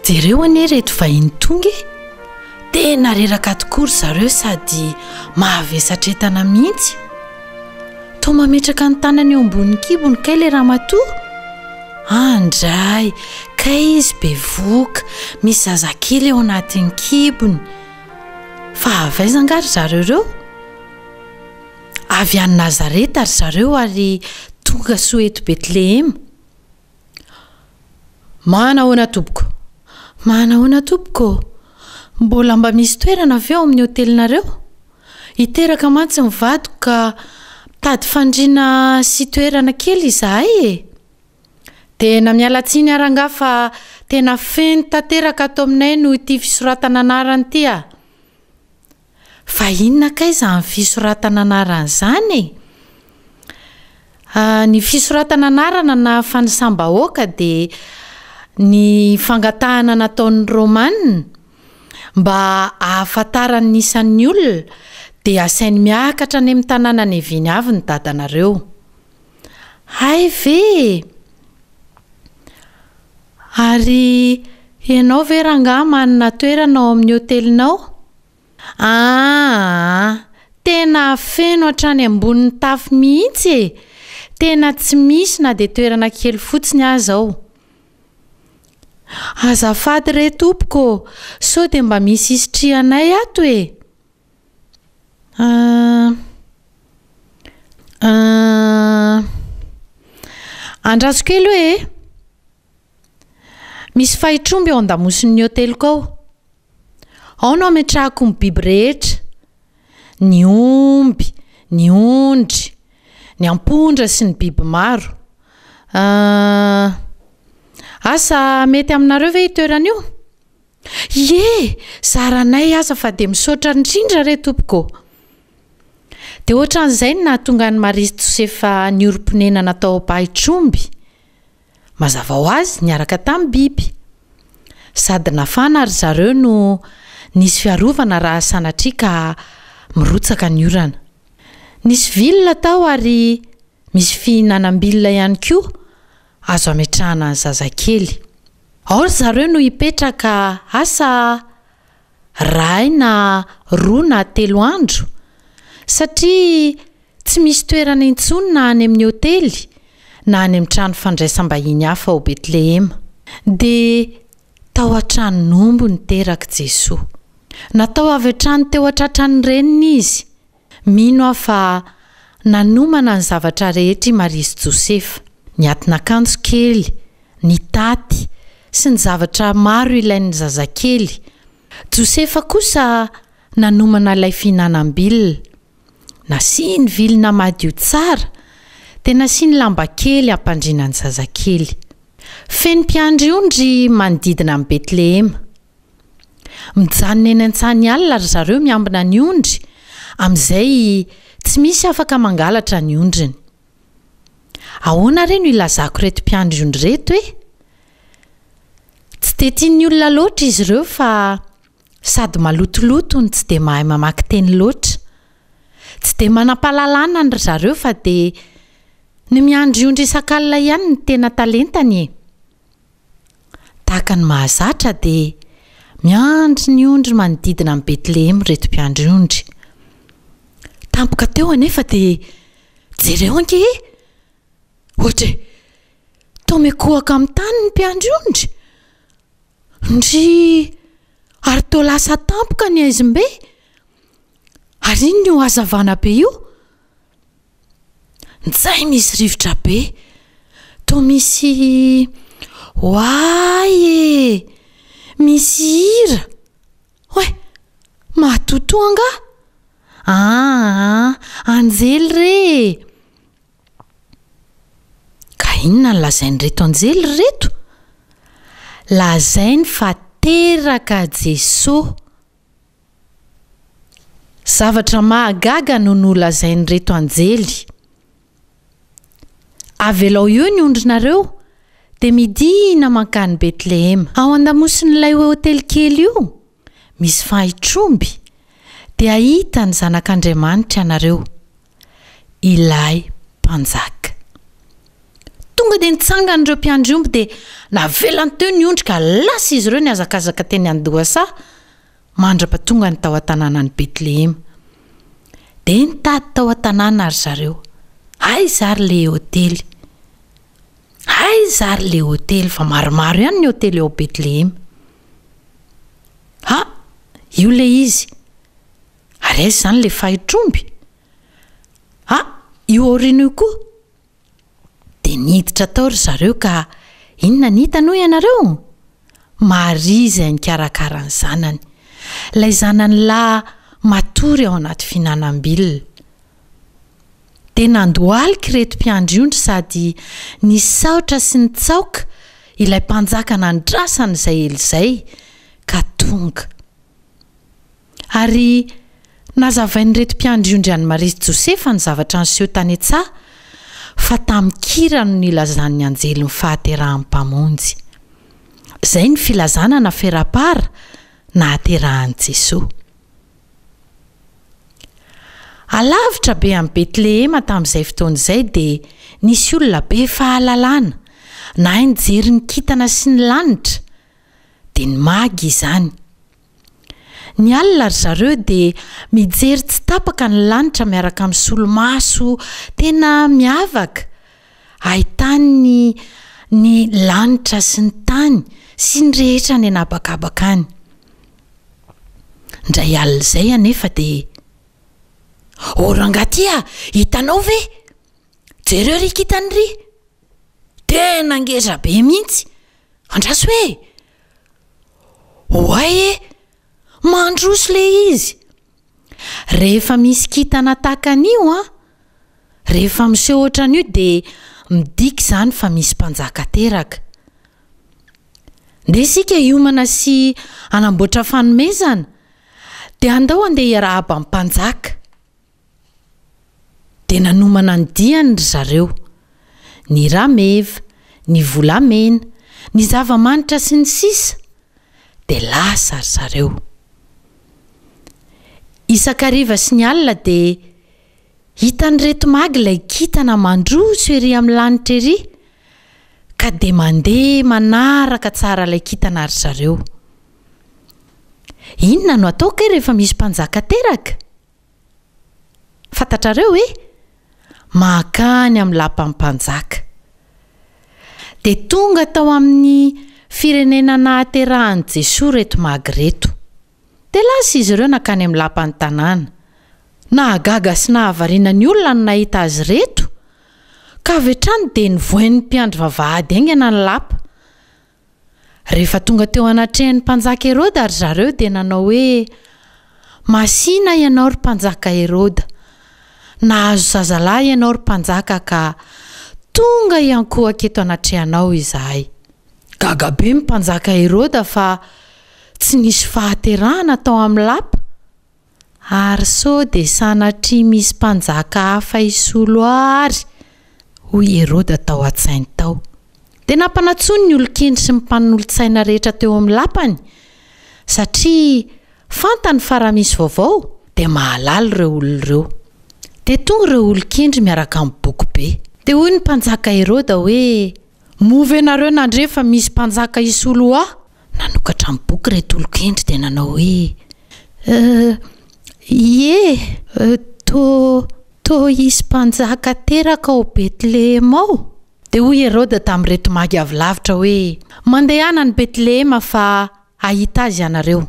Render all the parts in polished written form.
jereo anie reto vahiny tonga tena reraka tokory zareo sady mahavesatretana mihitsy to mametraka ny tanany eo ambonin'ny kibony kay le ramatoa andray kay izy be voka misy zazakely eo anatin'ny kibony fa avaizangary zareo reo avy any Nazareta ary zareo ary tonga soeto Betlehema. Manahoana tompoko mbola mba misy toerana avy eo amin'ny hotelinareo hiteraka mantsy mivadiko ka tady fandriana sy toerana kely izahay tena mialatsiny aranga fa tena feno tanteraka ato aminay no ity fisoratana anarany ity fa inona kay izany fisoratana anarany izany ny fisoratana anarana na fanisambahoaka dia ny fangatahana nataon'ny Romanina mba ahafantarany isan'ny olona dia asainy miakatra any amin'ny tanàna neviny avy ny dadanareo. Hay ve? Ary ianao ve rangahy manana toerana ao amin'ny hotelinao? Tena feno hatrany ambonin'ny tafo mihitsy tena tsy misy na dia toerana kely fotsiny aza ao. Azafady re tompoko, sao dia mba misy isitrihanay ato andraso kely hoe misy fahitromby eo an-damosin'ny hoteliko ao no ametrahako ny biby rehetra, ny omby, ny ondry, ny ampondra sy ny biby maro. Asa mety aminareo ve toerana io? Ie, zaranay aza fa dia misaotra indrindra re tompoko. Dia ohatran'izay no nahatonga ny Maria sy Josefa nioro-ponena natao pahitromby. Mazava ho azy niaraka tamin'ny biby. Sady nafana ary zareo no nisy fiarovana raha sanatria ka mirotsaka ny orana. Nisy vilona tao ary misy fihinanam-bilona ihany koa azo ametrahana ny zazakely. Ao zareo no hipetraka asa ray na roa na 3 andro satria tsy misy toerana intsony na any amin'ny hotely na any amin'ny trano fandraisam-bahiny hafa ao Betlehema. Dia tao an-tranon'omby niteraka Jesoa. Natao avy hatrany teo an-tratrany reniny izy. Mino aho fa nanomana ny zavatra rehetra i Maria sy Josefa. Ny atin'akanjo kely, ny taty sy ny zavatra maro ilain'ny zazakely. Josefa kosa nanomana ilay fihinanam-bilona. Nasiany vilona madio tsara dia nasiany lamba kely hampandriana ny zazakely. Feno mpiandry-ondry manodidina amin'ny Betlehema. Mijanona eny an-tsahan'ny alina ry zareo miambina ny ondry amin'izay tsy misy afaka mangalatra ny ondriny. Ahoana re no ilazako reto mpiandry-ondry reto Tsy dia tian'ny olona loatra izy ireo fa sady malotoloto ny tsy dia mahay mamaky teny loatra. Tsy dia manam-pahalalana ry zareo fa dia ny miandry-ondry isan-kalina ihany ny tena talentany Tahaka ny mahazatra dia miandry ny ondry manodidina amin'ny Betlehema reto mpiandry-ondry. Tampoka teo anefa dia jereo anke ohatra toa mekohaka amin'ny tany ny mpiandry-ondry. Ndry ary toa lasa tampoka ny aizim-be. Ary iny no hazavana be io. Ntsay misy rivotra be. Toa misy hoay misy hira. Hoe, matoto anga? Anjely re. Ka inona no lazainy reto anjely reto? Lazainy fa teraka Jesoa. Zavatra mahagaga no nolazainy reto anjely. Avelao io ny ondrinareo dia midina mankany Betlehema. Ao an-damosin'ilay hotely kely io misy fahitromby dia ahita ny zanak'Andriamanitra ianareo, ilay mpanjaka. Tonga tonga dia nitsangan'ireo mpiandry omby dia navelany teo ny ondry ka lasa izy ireo ny azakazaka teny Andohasa mandra-patonga ny tao an-tanàna ny Betlehema. Dia nitady tao an-tanàna ary zareo. Ay zary le hôtely. Ay zary le hôtely fa maromaro ihany ny hôtely eo Betlehema. Ha, io le izy. Ary aiza zany le fahitromby? Ha, io aoriana io koa. Dia niditra tao ry zareo ka inona ny hitany hoy ianareo? Maria izay nikarakara ny zanany. Ilay zanany lahy matory ao anaty finanam-bilona. Dia nandohalika ireto mpiandry ondry sady nisaotra sy nitsaoka ilay mpanjaka nandrasany izay elo izay ka tonga. Ary nazavain'ireto mpiandry ondry any Maria sy Josefa ny zavatra niseho tany an-tsaha fa tamin'ny kira no nilazan'ny anjely ny fahaterahan'ny-mpamonjy. Izay ny filazana na ferapara na haterahan'i Jesosy. Alavitra be amin'ny Betlehema tamin'izay fotoana izay dia nisy olona be fahalalana na nijery ny kintana sy ny lanitra dia nimagy izany. Ny alina ry zareo dia mijery tsy tapaka ny lanitra miaraka amin'ny solomaso tena miavaka. Ahitany ny lanitra sy ny tany sy ny rehetra ny anabakabaka any. Indray alina izay anefa dia rangatia, hitanao ve? Jereo ry kitany ry. Tena ngeza be mihitsy. Andraso hoe. Oay e, mandroso le izy. Rehefa misy kitana takan'io rehefa miseho ohatran'io dia midika izany fa misy mpanjaka teraka. Nde isika hiomana sy anamboatra fanomezana dia andao andeha hiarahaba amin'ny mpanjaka. Dia nanomana ny diany ry zareo, ny rameva, ny volamena, ny zava-manitra sy ny sisa, dia lasa ry zareo. Isakariva sy ny alina dia hitan'ireto magy ilay kintana mandroso ery amin'ny lanitra ery, ka dia mandeha manaraka tsara ilay kintana ry zareo. Inona no atao kay rehefa misy mpanjaka teraka? Fantatrareo makany amin'ny lapan'ny mpanjaka. Dia tonga tao amin'ny firenena nahaterahan'i Jesosy reto magy reto. Dia lasa izy ireo nakany amin'ny lapan'ny tanàna. Nahagaga sy nahavariana ny olona no nahita azy reto, ka avy hatrany dia nivoain'ny mpiandry vavahady aingana ny lapa. Rehefa tonga teo anatrehan'ny mpanjaka Herôda ry zareo dia nanao hoe, masina ianao ry mpanjaka Herôda. Nahazo zazalahy ianao ry mpanjaka ka tonga iankohaka eto anatrehanao izahay. Gaga be mpanjaka Herôda fa tsy nisy fahaterahana tao amin'ny lapa. Ary sao dia sanatria misy mpanjaka hafa hisolo ary, hoy Herôda tao an-tsainy tao. Dia nampanatsony ny olon-kendry sy ny mpanolontsaina rehetra teo amin'ny lapany, satria fantany fa raha misy vaovao dia mahalala ireo olona ireo. Dia tonga ireo olon-kendry miaraka amin'ny boky be. Dia hoy ny mpanjaka Herôda hoe, move ianareo nandrefa misy mpanjaka hisolo ahy. Nanokatra amin'ny boky reto olon-kendry dia nanao hoe, to hisy mpanjaka teraka ao Betlehema ao. Dia hoy Herôda tamin'ireto magy avy lavitra hoe, mandehana ny Betlehema fa ahita azy ianareo.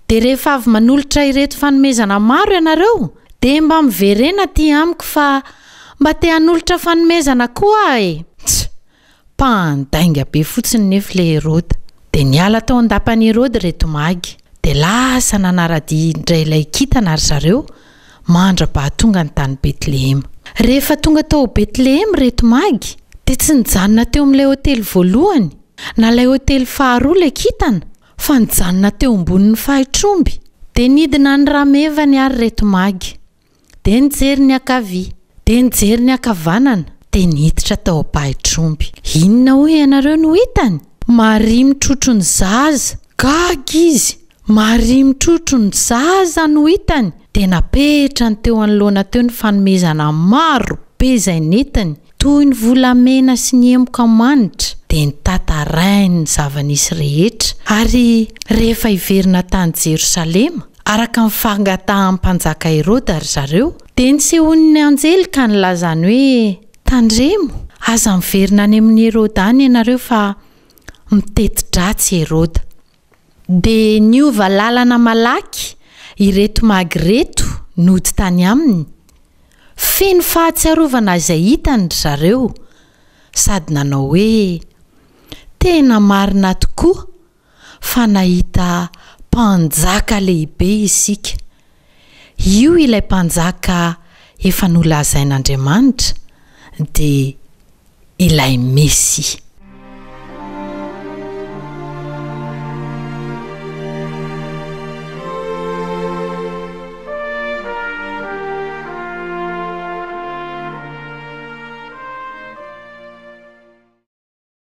Dia rehefa avy manolotra ireto fanomezana maro ianareo, dia mba miverena ty amiko fa mba te hanolotra fanomezana koa e. Mpandainga be fotsiny nefa le Herôda. Dia niala tao an-dapan'i Herôda reto magy. Dia lasa nanarady indray ilay kintana ry zareo mandra-pahatonga ny tany Betlehema. Rehefa tonga tao Betlehema reto magy, dia tsy nijanona teo amin'ilay hôtely voalohany na ilay hôtely faharoa ilay kintana, fa nijanona teo ambonin'ny fahitromby. Dia nidina ny ramevany ary reto magy. Dia nijery ny ankavia, dia nijery ny ankavanana, dia niditra tao am-pahitromby. Inona hoy ianareo no hitany? Maria mitrotro ny zaza. Gaga izy. Maria mitrotro ny zaza no hitany. Dia napetrany teo anoloana teo ny fanomezana maro be izay nentiny. toy ny volamena sy ny emoka manitra dia nitantarainy ny zava-nisy rehetra. Ary rehefa hiverina tany Jerosalema araka ny fangatahan'ny mpanjaka Herôda ry zareo, dia nisehon'ny anjely ka nilazany hoe tandremo, aza miverina any amin'ny Herôda any ianareo fa miteti-dratsy Herôda. Dia niova lalana malaky ireto magireto nody tany aminy, feno fahatsiarovana izay hitany ry zareo, sady nanao hoe tena marina tokoa fa nahita mpanjaka lehibe isika. Io ilay mpanjaka efa nolazain'Andriamanitra dia ilay Mesia.